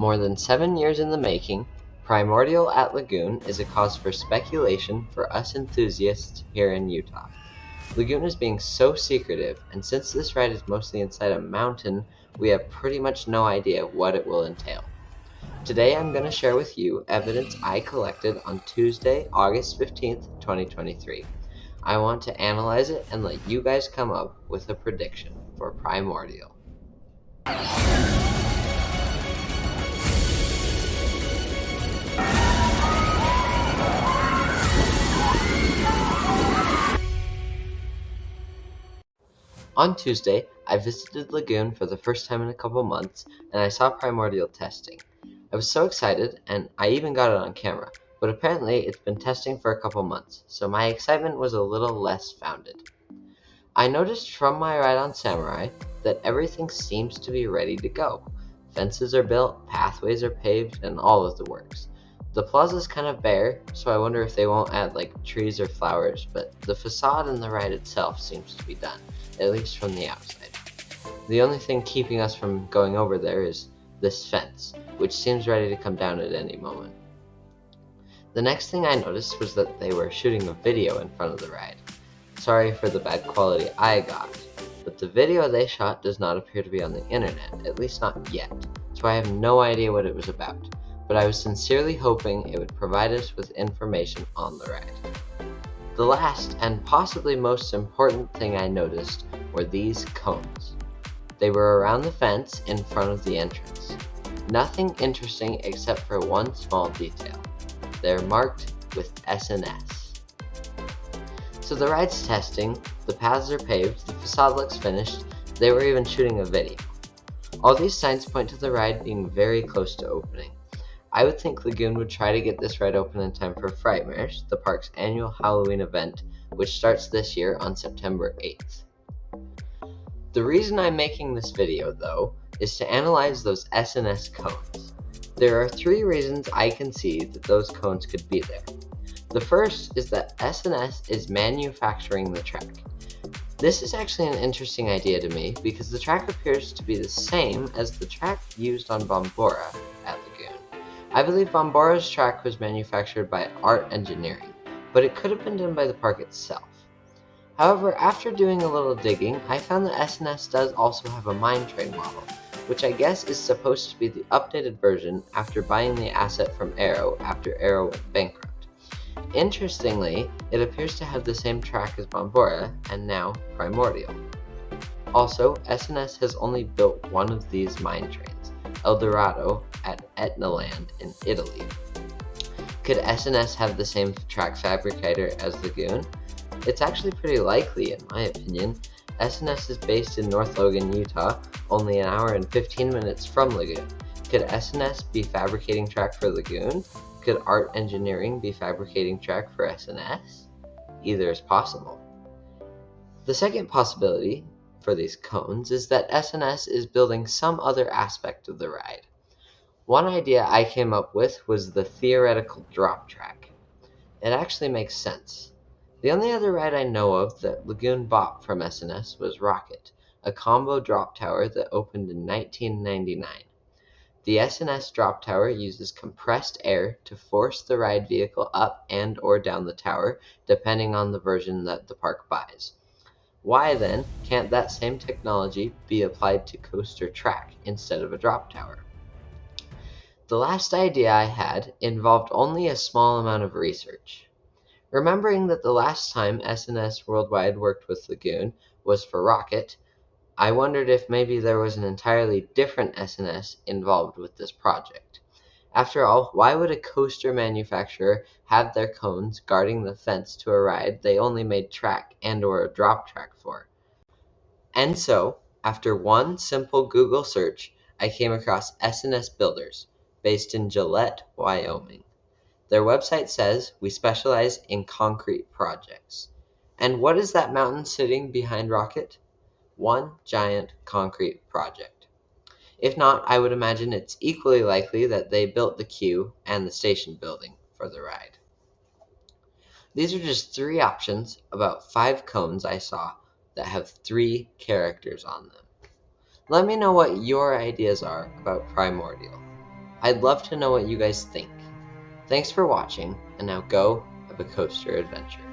More than 7 years in the making, Primordial at Lagoon is a cause for speculation for us enthusiasts here in Utah. Lagoon is being so secretive, and since this ride is mostly inside a mountain, we have pretty much no idea what it will entail. Today I'm going to share with you evidence I collected on Tuesday, August 15th, 2023. I want to analyze it and let you guys come up with a prediction for Primordial. On Tuesday, I visited Lagoon for the first time in a couple months, and I saw Primordial testing. I was so excited, and I even got it on camera, but apparently it's been testing for a couple months, so my excitement was a little less founded. I noticed from my ride on Samurai that everything seems to be ready to go. Fences are built, pathways are paved, and all of the works. The plaza is kind of bare, so I wonder if they won't add trees or flowers, but the facade and the ride itself seems to be done, at least from the outside. The only thing keeping us from going over there is this fence, which seems ready to come down at any moment. The next thing I noticed was that they were shooting a video in front of the ride. Sorry for the bad quality I got, but the video they shot does not appear to be on the internet, at least not yet, so I have no idea what it was about, but I was sincerely hoping it would provide us with information on the ride. The last and possibly most important thing I noticed were these cones. They were around the fence in front of the entrance. Nothing interesting except for one small detail. They're marked with S&S. So the ride's testing, the paths are paved, the facade looks finished, they were even shooting a video. All these signs point to the ride being very close to opening. I would think Lagoon would try to get this ride open in time for Frightmares, the park's annual Halloween event, which starts this year on September 8th. The reason I'm making this video, though, is to analyze those S&S cones. There are 3 reasons I can see that those cones could be there. The first is that S&S is manufacturing the track. This is actually an interesting idea to me because the track appears to be the same as the track used on Bombora at Lagoon. I believe Bombora's track was manufactured by Art Engineering, but it could have been done by the park itself. However, after doing a little digging, I found that S&S does also have a mine train model, which I guess is supposed to be the updated version after buying the asset from Arrow after Arrow went bankrupt. Interestingly, it appears to have the same track as Bombora and now Primordial. Also, S&S has only built one of these mine trains, El Dorado at Etnaland in Italy. Could S&S have the same track fabricator as Lagoon? It's actually pretty likely, in my opinion. S&S is based in North Logan, Utah, only an hour and 15 minutes from Lagoon. Could S&S be fabricating track for Lagoon? Could Art Engineering be fabricating track for S&S? Either is possible. The second possibility for these cones is that S&S is building some other aspect of the ride. One idea I came up with was the theoretical drop track. It actually makes sense. The only other ride I know of that Lagoon bought from S&S was Rocket, a combo drop tower that opened in 1999. The S&S drop tower uses compressed air to force the ride vehicle up and or down the tower, depending on the version that the park buys. Why then can't that same technology be applied to coaster track instead of a drop tower? The last idea I had involved only a small amount of research. Remembering that the last time S&S Worldwide worked with Lagoon was for Rocket, I wondered if maybe there was an entirely different S&S involved with this project. After all, why would a coaster manufacturer have their cones guarding the fence to a ride they only made track and or a drop track for? And so, after one simple Google search, I came across S&S Builders, based in Gillette, Wyoming. Their website says we specialize in concrete projects. And what is that mountain sitting behind Rocket? One giant concrete project. If not, I would imagine it's equally likely that they built the queue and the station building for the ride. These are just 3 options about 5 cones I saw that have 3 characters on them. Let me know what your ideas are about Primordial. I'd love to know what you guys think. Thanks for watching, and now go have a coaster adventure.